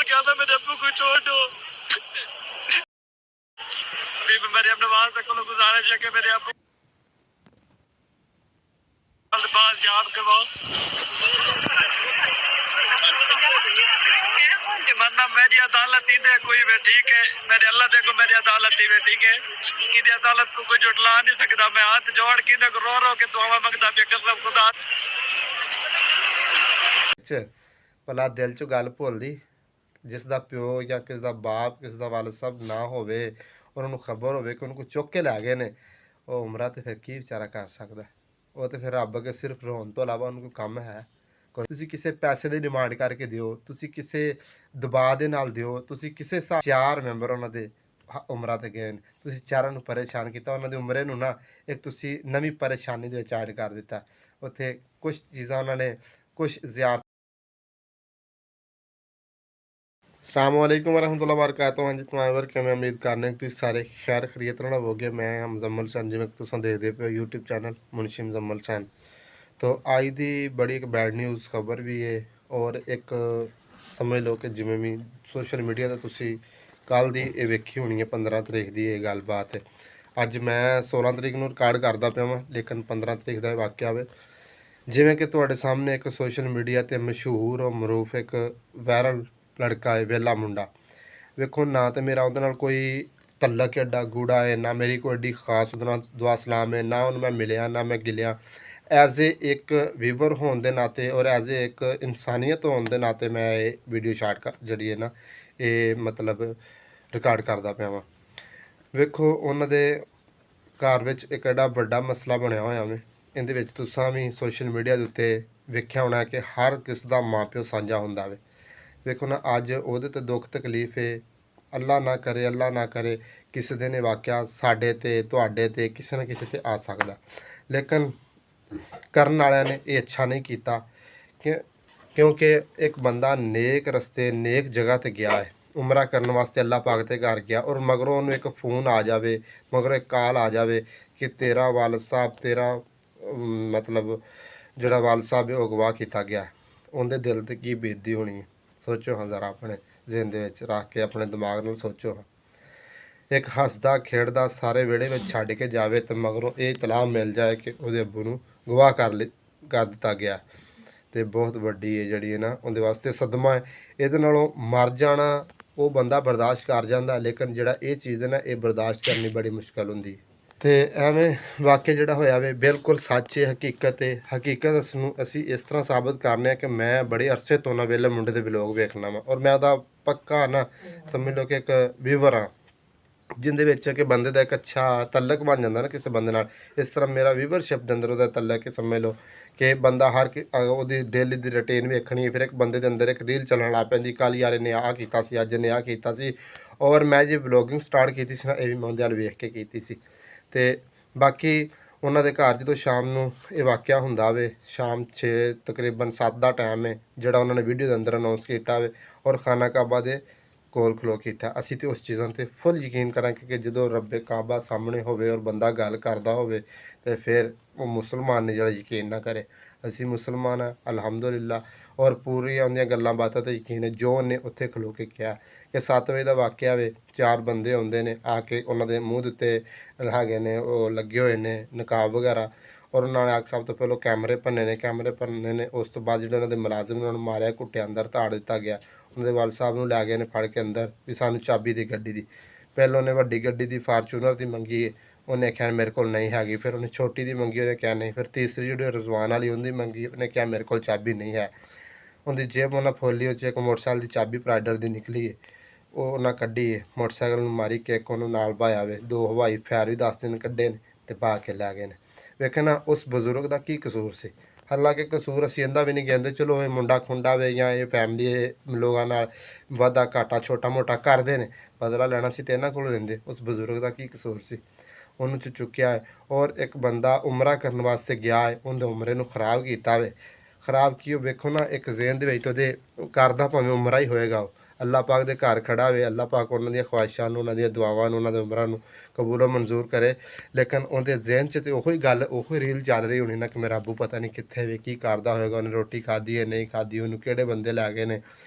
क्या था मेरे अब्बू को छोड़ दो। मेरे नवाज तक को गुजारिश है कि मेरे अब्बू पास याद करवाओ, वरना मेरी अदालत ही दे कोई भी ठीक है, मेरे अल्लाह देखो मेरी अदालत ही ठीक है, कि अदालत को कोई जुटला नहीं सकता। मैं हाथ जोड़ के रो रो के दुआ मंगता पे कसम खुदा। ਭਲਾ ਦਿਲ 'ਚੋਂ ਗੱਲ ਭੁੱਲਦੀ ਜਿਸ ਦਾ ਪਿਓ ਜਾਂ ਕਿਸ ਦਾ ਬਾਪ ਕਿਸ ਦਾ ਵਾਲਦ ਸਾਹਿਬ ਨਾ ਹੋਵੇ, ਉਹਨਾਂ ਨੂੰ ਖਬਰ ਹੋਵੇ ਕਿ ਉਹਨੂੰ ਕੋਈ ਚੁੱਕ ਕੇ ਲੈ ਗਏ ਨੇ, ਉਹ ਉਮਰਾਂ ਤੇ ਫਿਰ ਕੀ ਵਿਚਾਰਾ ਕਰ ਸਕਦਾ। ਉਹ ਤੇ ਫਿਰ ਰੱਬ ਅੱਗੇ ਸਿਰਫ ਰੋਣ ਤੋਂ ਇਲਾਵਾ ਉਹਨੂੰ ਕੋਈ ਕੰਮ ਹੈ ਕੋਈ। ਤੁਸੀਂ ਕਿਸੇ ਪੈਸੇ ਦੀ ਡਿਮਾਂਡ ਕਰਕੇ ਦਿਓ, ਤੁਸੀਂ ਕਿਸੇ ਦਬਾਅ ਦੇ ਨਾਲ ਦਿਓ, ਤੁਸੀਂ ਕਿਸੇ 4 ਮੈਂਬਰ ਉਹਨਾਂ ਦੇ ਉਮਰਾਂ 'ਤੇ ਗਏ ਨੇ, ਤੁਸੀਂ ਚਾਰਾਂ ਨੂੰ ਪਰੇਸ਼ਾਨ ਕੀਤਾ, ਉਹਨਾਂ ਦੀ ਉਮਰੇ ਨੂੰ ਨਾ ਇੱਕ ਤੁਸੀਂ ਨਵੀਂ ਪਰੇਸ਼ਾਨੀ ਦੇ ਵਿੱਚ ਐਡ ਕਰ ਦਿੱਤਾ। ਉੱਥੇ ਕੁਛ ਚੀਜ਼ਾਂ ਉਹਨਾਂ ਨੇ ਕੁਛ ਜ਼ਿਆਰਤ। अस्सलामुअलैकुम वरहमतुल्लाहि वबरकातुहू। हाँ जी तुम्हारे वर्क मैं उम्मीद करने कि तुम सारे खैर खरीत नाल हो गए। मैं मुजम्मल सन जिवें तुसीं देखदे पे यूट्यूब चैनल मुंशी मुजम्मल सन। तो अज दी बड़ी एक बैड न्यूज़ खबर भी है और एक समझ लो कि जिवें भी सोशल मीडिया ते तुसीं कल दी ये वेखी होनी है 15 तरीक की ये गलबात है। अज मैं 16 तरीक नूं रिकॉर्ड करदा पिया वां, लेकिन 15 तरीक का वाक़या वे जिवें कि तुहाडे सामने एक सोशल मीडिया ते मशहूर और मरूफ एक वायरल लड़का है, वेला मुंडा। वेखो ना तो मेरा उहदे नाल कोई तल्लक एडा गूढ़ा है, ना मेरी कोई एडी खास उहदे नाल दुआ सलाम है, ना उन्हें मैं मिलिया ना मैं गिलिया। एज ए एक व्यूवर होने के नाते और एज ए एक इंसानियत होने के नाते मैं ये वीडियो शार्ट कर जी है ना ये मतलब रिकॉर्ड करता पाया वां। वेखो उन्होंने घर विच एक एडा बड़ा मसला बनया होया वे। इहदे विच तुसां भी सोशल मीडिया के उत्ते वेख्या होना कि हर किस दा माँ प्यो साझा हुंदा वे। वेखो ना अज उहदे ते दुख तकलीफ है, अल्लाह ना करे किसी दिन ये वाक़या साडे ते तुहाडे ते किसी न किसी ते आ सकदा। लेकिन करन वालियां ने ये अच्छा नहीं किया क्योंकि एक बंदा नेक रस्ते नेक जगह ते गया है, उमरा करने वास्ते अल्लाह पाक के घर गया और मगरों उन्होंने एक फ़ोन आ जाए, मगरों एक कॉल आ जाए कि तेरा वालद साहब तेरा मतलब जोड़ा वालद साहब है वह अगवा किया गया। उनके दिल ते की बीतती होनी है, सोचो हाँ ज़रा अपने जिंद रख के अपने दिमाग में सोचो हाँ। एक हसदा खेड़दा सारे वेड़े में छड़ के जाए तो मगरों ये इतलाह मिल जाए कि उसके अब्बू नूं गवाह कर दिता गया, तो बहुत वड्डी है जी है ना उनके वास्ते सदमा है। ये मर जाना वो बंदा बर्दाश्त कर जाता, लेकिन जोड़ा ये चीज़ है ना ये बर्दाश्त करनी बड़ी मुश्किल होंगी। तो एवें वाक़या जोड़ा होया वे बिल्कुल सच है, हकीकत है। हकीकत असी इस तरह साबित करने कि मैं बड़े अरसे तो ना वेले मुंडे के व्लॉग वेखना वा और मैं वह पक्का ना समझ लो कि एक व्यूवर हाँ जिंदे विच कि बंदे का एक अच्छा तलक बन जाता ना किसी बंदे नाल। इस तरह मेरा व्यूवरशिप के अंदर तलक है, समझ लो कि बंदा हर वो डेली की रूटीन वेखनी है, फिर एक बंदे के अंदर एक रील चलन लग पैंदी कल यार इन्हें आ किया सी अज इन्हें आ किया सी। और मैं जो व्लॉगिंग स्टार्ट की सी ना ये भी मैं उहदे वेख के की सी। तो बाकी उन्होंने घर जो शाम को ये वाक़या हुंदा वे शाम 6 तकरीबन 7 का टाइम है जोड़ा उन्होंने वीडियो के अंदर अनाउंस किया वे और खाना काबा के कोल खलो किया। असी तो उस चीज़ों पर फुल यकीन करें कि जो रब्बे काबा सामने होवे और बंदा गल करता होवे तो फिर वो मुसलमान ने जोड़ा यकीन ना करे। असी मुसलमान हाँ अलहमदुलिल्लाह और पूरी उन्दियां गल्लां बातां ते यकीन है। जो उन्हें उत्थे खलो के कहा कि 7 बजे का वाक़या वे 4 बंदे आउंदे ने आके उन्होंने मूँह उत्ते है ने वो लगे हुए ने नकाब वगैरह और उन्होंने आके सब तो पहले कैमरे भन्ने ने उस तो बाद जो उन्होंने मुलाजिम ने उन्होंने मारिया कुटिया अंदर ताड़ दिता गया। उन्होंने वाल साहब को लै गए ने फड़ के अंदर भी सानू चाबी दी गड्डी दी। पहले उन्हें वड्डी गड्डी दी फार्चूनर की मंगी, उन्हें आख्या मेरे को नहीं हैगी, फिर उन्हें छोटी दी मंगी उन्हें क्या नहीं, फिर तीसरी जो रजवान वाली उन्हें मंगी उन्हें क्या मेरे को चाबी नहीं है। उनकी जेब उन्हें खोली उस एक मोटरसाइकिल की चाबी प्राइडर की निकली है वो उन्हें कड्डी है मोटरसाइकिल मारी किक उन्होंने नाल भाया वे 2 हवाई फायर भी 10 दिन कड्डे ने तो पा के लै गए ने। वेखे ना उस बजुर्ग का की कसूर से, हालांकि कसूर असीं इहदा भी नहीं कहते, चलो ये मुंडा खुंडा वे या ये फैमिली लोगों नाल वाधा घाटा छोटा मोटा करते हैं, बदला लेना सी तो इन्हां कोल लैंदे। उस बजुर्ग का की कसूर से उन्होंने चुक्या है और एक बंदा उमरा करने वास्ते गया है उनके उमरे नूं खराब किया वे। खराब की वेखो ना एक जेन दे विच ते करदा भावें उमरा ही होएगा, अल्लाह पाक दे घर खड़ा वे, अल्लाह पाक उन्हां दी ख्वाहिशां नूं उन्हां दी दुआवां नूं उन्हां दे उमरां नूं कबूल मंजूर करे। लेकिन उनके जहन च तो उही गल उही रील चल रही होनी ना कि मेरा अब्बू पता नहीं कित्थे वे की करदा होएगा, उन्हें रोटी खाधी है नहीं खाधी, उन्होंने किहड़े बंदे लै गए ने,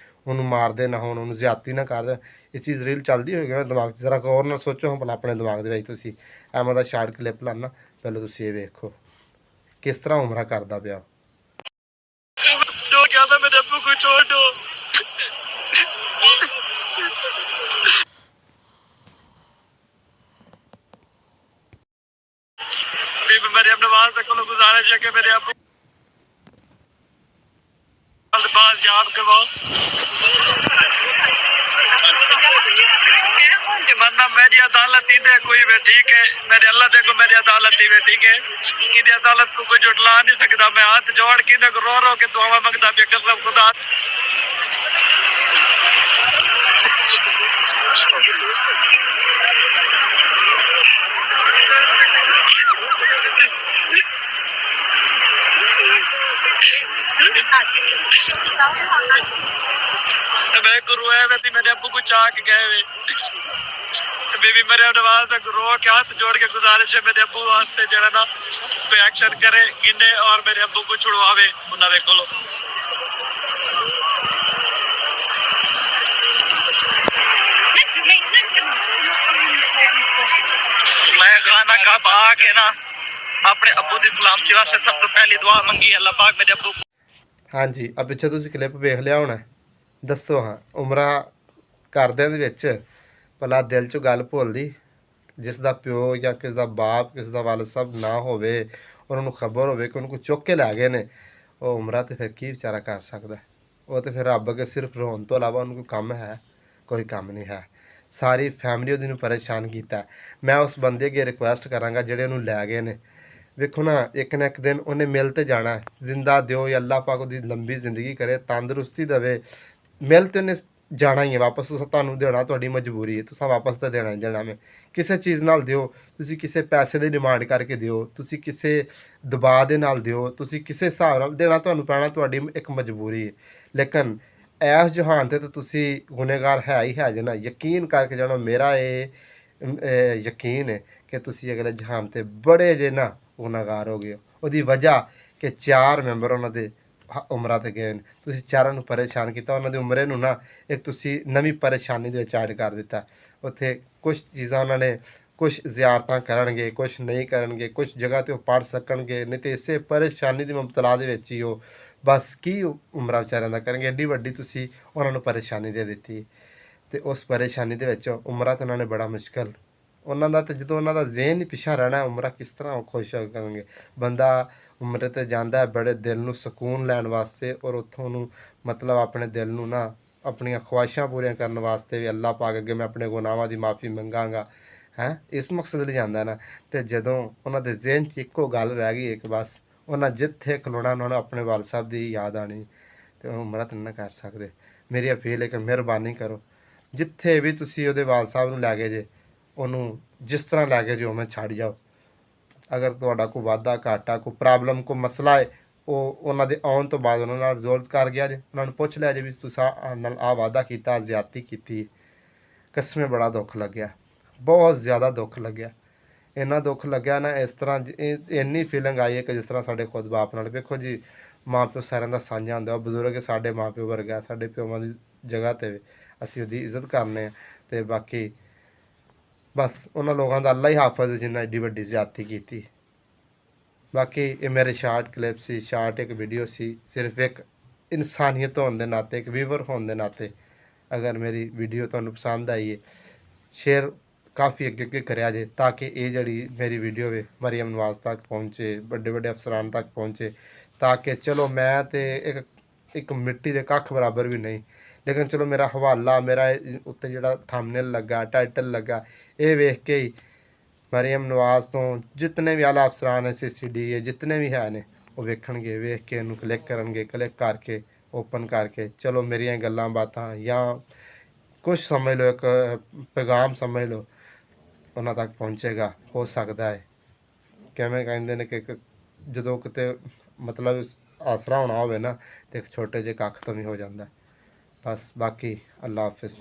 ਉਹਨੂੰ ਮਾਰਦੇ ਨਾ ਹੋਣ, ਉਹਨੂੰ ਜ਼ਿਆਦਤੀ ਨਾ ਕਰਦੇ। ਇਹ ਚੀਜ਼ ਰੀਲ ਚੱਲਦੀ ਹੋਏਗੀ ਨਾ ਦਿਮਾਗ 'ਚ, ਜ਼ਰਾ ਗੌਰ ਨਾਲ ਸੋਚੋ ਹਾਂ ਭਲਾ ਆਪਣੇ ਦਿਮਾਗ ਦੇ ਵਿੱਚ ਤੁਸੀਂ। ਐਵੇਂ ਦਾ ਸ਼ਾਰਟ ਕਲਿੱਪ ਲਾਣਾ, ਪਹਿਲਾਂ ਤੁਸੀਂ ਇਹ ਵੇਖੋ ਕਿਸ ਤਰ੍ਹਾਂ ਉਮਰਾ ਕਰਦਾ ਪਿਆ। तो क्या था मेरे अब्बू को छोड़ दो। मेरे अपने वहां से को गुजारिश है कि मेरे अब्बू पास याद करवाओ। मरना मेरी अदालत ही दे कोई भी ठीक है, मेरे अल्लाह देखो मेरी अदालत ही ठीक है। इदी अदालत को कोई जुटला नहीं सकता। मैं हाथ जोड़ के रो रो के दुआ मंगता पे कसम खुदा। मैं गुरु है वे मेरे अब्बू को चाक गए वे बेबी मेरे नवाज रो के हाथ जोड़ के गुजारिश है मेरे अब्बू वास्ते जरा ना कोई एक्शन करे गिने और मेरे अब्बू को छुड़वावे उन्होंने कोलो। मैं खाना खा पा के ना अपने अब्बू की सलामती वास्ते सब तो पहली दुआ मंगी अल्लाह पाक मेरे अब्बू। हाँ जी, अब पिछे तुसीं क्लिप वेख लिया होना। दसो हाँ उमरा घरदिਆਂ ਦੇ ਵਿੱਚ ਭਲਾ ਦਿਲ 'ਚੋਂ ਗੱਲ ਭੁੱਲਦੀ ਜਿਸ ਦਾ ਪਿਓ ਜਾਂ ਕਿਸ ਦਾ ਬਾਪ ਕਿਸ ਦਾ ਵਾਲਦ ਸਾਹਿਬ ਨਾ ਹੋਵੇ, ਉਹਨਾਂ ਨੂੰ ਖਬਰ ਹੋਵੇ ਕਿ ਉਹਨੂੰ ਕੋਈ ਚੁੱਕ ਕੇ ਲੈ ਗਏ ਨੇ, ਉਹ ਉਮਰਾ ਤੇ ਫਿਰ ਕੀ ਵਿਚਾਰਾ ਕਰ ਸਕਦਾ। ਉਹ ਤੇ ਫਿਰ ਰੱਬ ਅੱਗੇ ਸਿਰਫ ਰੋਣ ਤੋਂ ਇਲਾਵਾ ਉਹਨੂੰ ਕੋਈ ਕੰਮ ਹੈ? ਕੋਈ ਕੰਮ ਨਹੀਂ ਹੈ। ਸਾਰੀ ਫੈਮਿਲੀ ਉਹਦੀ ਨੂੰ ਪਰੇਸ਼ਾਨ ਕੀਤਾ। ਮੈਂ ਉਸ ਬੰਦੇ ਅੱਗੇ ਰਿਕੁਐਸਟ ਕਰਾਂਗਾ ਜਿਹੜੇ ਉਹਨੂੰ ਲੈ ਗਏ ਨੇ, ਵੇਖੋ ਨਾ ਇੱਕ ਨਾ ਇੱਕ ਦਿਨ ਉਹਨੇ ਮਿਲ ਤੇ ਜਾਣਾ। ਜ਼ਿੰਦਾ ਦਿਓ ਜਾਂ ਅੱਲਾਹ ਪਾਕ ਉਹਦੀ ਲੰਬੀ ਜ਼ਿੰਦਗੀ ਕਰੇ, ਤੰਦਰੁਸਤੀ ਦੇਵੇ, ਮਿਲ ਤੇ ਉਹਨੇ ਜਾਣਾ ਹੀ ਹੈ ਵਾਪਸ। ਤੁਹਾਨੂੰ ਦੇਣਾ ਤੁਹਾਡੀ ਮਜਬੂਰੀ ਹੈ, ਤੁਸੀਂ ਵਾਪਸ ਤਾਂ ਦੇਣਾ ਹੀ ਦੇਣਾ। ਮੈਂ ਕਿਸੇ ਚੀਜ਼ ਨਾਲ ਦਿਓ, ਤੁਸੀਂ ਕਿਸੇ ਪੈਸੇ ਦੀ ਡਿਮਾਂਡ ਕਰਕੇ ਦਿਓ, ਤੁਸੀਂ ਕਿਸੇ ਦਬਾਅ ਦੇ ਨਾਲ ਦਿਓ, ਤੁਸੀਂ ਕਿਸੇ ਹਿਸਾਬ ਨਾਲ ਦੇਣਾ ਤੁਹਾਨੂੰ ਪੈਣਾ, ਤੁਹਾਡੀ ਇੱਕ ਮਜਬੂਰੀ ਹੈ। ਲੇਕਿਨ ਇਸ ਜਹਾਨ 'ਤੇ ਤਾਂ ਤੁਸੀਂ ਗੁਨੇਗਾਰ ਹੈ ਹੀ ਹੈ ਜੇ ਨਾ। ਯਕੀਨ ਕਰਕੇ ਜਾਣੋ, ਮੇਰਾ ਇਹ ਯਕੀਨ ਹੈ ਕਿ ਤੁਸੀਂ ਅਗਲੇ ਜਹਾਨ 'ਤੇ ਬੜੇ ਜੇ ਨਾ ਗੁਨਾਹਗਾਰ ਹੋ ਗਏ। ਉਹਦੀ ਵਜ੍ਹਾ ਕਿ 4 ਮੈਂਬਰ ਉਹਨਾਂ ਦੇ ਉਮਰਾਂ 'ਤੇ ਗਏ ਨੇ, ਤੁਸੀਂ 4 ਨੂੰ ਪਰੇਸ਼ਾਨ ਕੀਤਾ। ਉਹਨਾਂ ਦੀ ਉਮਰੇ ਨੂੰ ਨਾ ਇੱਕ ਤੁਸੀਂ ਨਵੀਂ ਪਰੇਸ਼ਾਨੀ ਦੇ ਵਿੱਚ ਐਡ ਕਰ ਦਿੱਤਾ। ਉੱਥੇ ਕੁਛ ਚੀਜ਼ਾਂ ਉਹਨਾਂ ਨੇ ਕੁਛ ਜ਼ਿਆਰਤਾਂ ਕਰਨਗੇ, ਕੁਛ ਨਹੀਂ ਕਰਨਗੇ, ਕੁਛ ਜਗ੍ਹਾ 'ਤੇ ਉਹ ਪੜ੍ਹ ਸਕਣਗੇ, ਨਹੀਂ ਤਾਂ ਇਸੇ ਪਰੇਸ਼ਾਨੀ ਦੀ ਮੁਬਤਲਾ ਦੇ ਵਿੱਚ ਹੀ ਉਹ ਬਸ ਕੀ ਉਮਰਾਂ ਵਿਚਾਰਿਆਂ ਦਾ ਕਰਨਗੇ। ਐਡੀ ਵੱਡੀ ਤੁਸੀਂ ਉਹਨਾਂ ਨੂੰ ਪਰੇਸ਼ਾਨੀ ਦੇ ਦਿੱਤੀ। ਅਤੇ ਉਸ ਪਰੇਸ਼ਾਨੀ ਦੇ ਵਿੱਚ ਉਮਰਾਂ ਤਾਂ ਉਹਨਾਂ ਨੇ ਬੜਾ ਮੁਸ਼ਕਿਲ ਉਹਨਾਂ ਦਾ, ਅਤੇ ਜਦੋਂ ਉਹਨਾਂ ਦਾ ਜ਼ਹਿਨ ਹੀ ਪਿੱਛਾ ਰਹਿਣਾ, ਉਮਰਾਂ ਕਿਸ ਤਰ੍ਹਾਂ ਉਹ ਖੁਸ਼ ਕਰਨਗੇ। ਬੰਦਾ ਉਮਰੇ 'ਤੇ ਜਾਂਦਾ ਹੈ ਬੜੇ ਦਿਲ ਨੂੰ ਸਕੂਨ ਲੈਣ ਵਾਸਤੇ, ਔਰ ਉੱਥੋਂ ਨੂੰ ਮਤਲਬ ਆਪਣੇ ਦਿਲ ਨੂੰ ਨਾ ਆਪਣੀਆਂ ਖਵਾਹਿਸ਼ਾਂ ਪੂਰੀਆਂ ਕਰਨ ਵਾਸਤੇ ਵੀ ਅੱਲਾਹ ਪਾਕ ਅੱਗੇ ਮੈਂ ਆਪਣੇ ਗੁਨਾਹਾਂ ਦੀ ਮਾफ़ੀ ਮੰਗਾਂਗਾ, ਹੈ ਇਸ ਮਕਸਦ ਲਈ ਜਾਂਦਾ ਨਾ। ਅਤੇ ਜਦੋਂ ਉਹਨਾਂ ਦੇ ਜ਼ਹਿਨ 'ਚ ਇੱਕੋ ਗੱਲ ਰਹਿ ਗਈ ਇੱਕ ਬਸ, ਉਹਨਾਂ ਜਿੱਥੇ ਖਲੋਣਾ ਉਹਨਾਂ ਨੂੰ ਆਪਣੇ ਵਾਲਦ ਸਾਹਿਬ ਦੀ ਯਾਦ ਆਉਣੀ, ਅਤੇ ਉਹ ਉਮਰਾ ਤਾਂ ਨਹੀਂ ਕਰ ਸਕਦੇ। ਮੇਰੀ ਅਪੀਲ ਹੈ ਕਿ ਮਿਹਰਬਾਨੀ ਕਰੋ, ਜਿੱਥੇ ਵੀ ਤੁਸੀਂ ਉਹਦੇ ਵਾਲਦ ਸਾਹਿਬ ਨੂੰ ਲੈ ਗਏ ਜੇ, ਉਹਨੂੰ ਜਿਸ ਤਰ੍ਹਾਂ ਲੈ ਕੇ ਜੋ ਮੈਂ ਛੱਡ ਜਾਓ। ਅਗਰ ਤੁਹਾਡਾ ਕੋਈ ਵਾਧਾ ਘਾਟਾ ਕੋਈ ਪ੍ਰੋਬਲਮ ਕੋਈ ਮਸਲਾ ਹੈ, ਉਹ ਉਹਨਾਂ ਦੇ ਆਉਣ ਤੋਂ ਬਾਅਦ ਉਹਨਾਂ ਨਾਲ ਰਿਜ਼ੋਲਵ ਕਰ ਗਿਆ ਜੇ। ਉਹਨਾਂ ਨੂੰ ਪੁੱਛ ਲਿਆ ਜੇ ਵੀ ਤੁਸੀਂ ਨਾਲ ਆਹ ਵਾਅਦਾ ਕੀਤਾ, ਜ਼ਿਆਦਤੀ ਕੀਤੀ। ਕਸਮੇ ਬੜਾ ਦੁੱਖ ਲੱਗਿਆ, ਬਹੁਤ ਜ਼ਿਆਦਾ ਦੁੱਖ ਲੱਗਿਆ। ਇੰਨਾ ਦੁੱਖ ਲੱਗਿਆ ਨਾ, ਇਸ ਤਰ੍ਹਾਂ ਇੰਨੀ ਫੀਲਿੰਗ ਆਈ ਹੈ ਕਿ ਜਿਸ ਤਰ੍ਹਾਂ ਸਾਡੇ ਖੁਦ ਬਾਪ ਨਾਲ। ਵੇਖੋ ਜੀ, ਮਾਂ ਪਿਓ ਸਾਰਿਆਂ ਦਾ ਸਾਂਝਾ ਹੁੰਦਾ। ਉਹ ਬਜ਼ੁਰਗ ਸਾਡੇ ਮਾਂ ਪਿਓ ਵਰਗਾ, ਸਾਡੇ ਪਿਓਾਂ ਦੀ ਜਗ੍ਹਾ 'ਤੇ ਅਸੀਂ ਉਹਦੀ ਇੱਜ਼ਤ ਕਰਨੇ ਹਾਂ। ਅਤੇ ਬਾਕੀ ਬਸ ਉਹਨਾਂ ਲੋਕਾਂ ਦਾ ਅੱਲਾ ਹੀ ਹਾਫਿਜ਼ ਜਿਨ੍ਹਾਂ ਐਡੀ ਵੱਡੀ ਜ਼ਿਆਦਤੀ ਕੀਤੀ। ਬਾਕੀ ਇਹ ਮੇਰੇ ਸ਼ਾਰਟ ਕਲਿੱਪ ਸੀ, ਸ਼ਾਰਟ ਇੱਕ ਵੀਡੀਓ ਸੀ, ਸਿਰਫ ਇੱਕ ਇਨਸਾਨੀਅਤ ਹੋਣ ਦੇ ਨਾਤੇ, ਇੱਕ ਵੀਵਰ ਹੋਣ ਦੇ ਨਾਤੇ। ਅਗਰ ਮੇਰੀ ਵੀਡੀਓ ਤੁਹਾਨੂੰ ਪਸੰਦ ਆਈ ਹੈ, ਸ਼ੇਅਰ ਕਾਫੀ ਅੱਗੇ ਅੱਗੇ ਕਰਿਆ ਜੇ, ਤਾਂ ਕਿ ਇਹ ਜਿਹੜੀ ਮੇਰੀ ਵੀਡੀਓ ਵੇ ਮਰੀਮ ਨਵਾਜ਼ ਤੱਕ ਪਹੁੰਚੇ, ਵੱਡੇ ਵੱਡੇ ਅਫਸਰਾਨ ਤੱਕ ਪਹੁੰਚੇ, ਤਾਂ ਕਿ ਚਲੋ ਮੈਂ ਤੇ ਇੱਕ ਮਿੱਟੀ ਦੇ ਕੱਖ ਬਰਾਬਰ ਵੀ ਨਹੀਂ, ਲੇਕਿਨ ਚਲੋ ਮੇਰਾ ਹਵਾਲਾ, ਮੇਰਾ ਉੱਤੇ ਜਿਹੜਾ ਥੰਬਨੇਲ ਲੱਗਾ, ਟਾਈਟਲ ਲੱਗਾ, ਇਹ ਵੇਖ ਕੇ ਹੀ ਮਰੀਮ ਨਵਾਜ਼ ਤੋਂ ਜਿਤਨੇ ਵੀ ਆਲਾ ਅਫਸਰਾਨ CCD ਜਿਤਨੇ ਵੀ ਹੈ ਨੇ, ਉਹ ਵੇਖਣਗੇ, ਵੇਖ ਕੇ ਇਹਨੂੰ ਕਲਿੱਕ ਕਰਨਗੇ, ਕਲਿੱਕ ਕਰਕੇ ਓਪਨ ਕਰਕੇ ਚਲੋ ਮੇਰੀਆਂ ਗੱਲਾਂ ਬਾਤਾਂ ਜਾਂ ਕੁਛ ਸਮਝ ਲਓ, ਇੱਕ ਪੈਗਾਮ ਸਮਝ ਲਓ, ਉਹਨਾਂ ਤੱਕ ਪਹੁੰਚੇਗਾ। ਹੋ ਸਕਦਾ ਹੈ ਕਿਵੇਂ ਕਹਿੰਦੇ ਨੇ ਕਿ ਜਦੋਂ ਕਿਤੇ ਮਤਲਬ ਆਸਰਾ ਹੋਣਾ ਹੋਵੇ ਨਾ, ਤਾਂ ਇੱਕ ਛੋਟੇ ਜਿਹੇ ਕੱਖ ਤੋਂ ਵੀ ਹੋ ਜਾਂਦਾ। ਬਸ ਬਾਕੀ ਅੱਲਾ ਹਾਫਿਜ਼।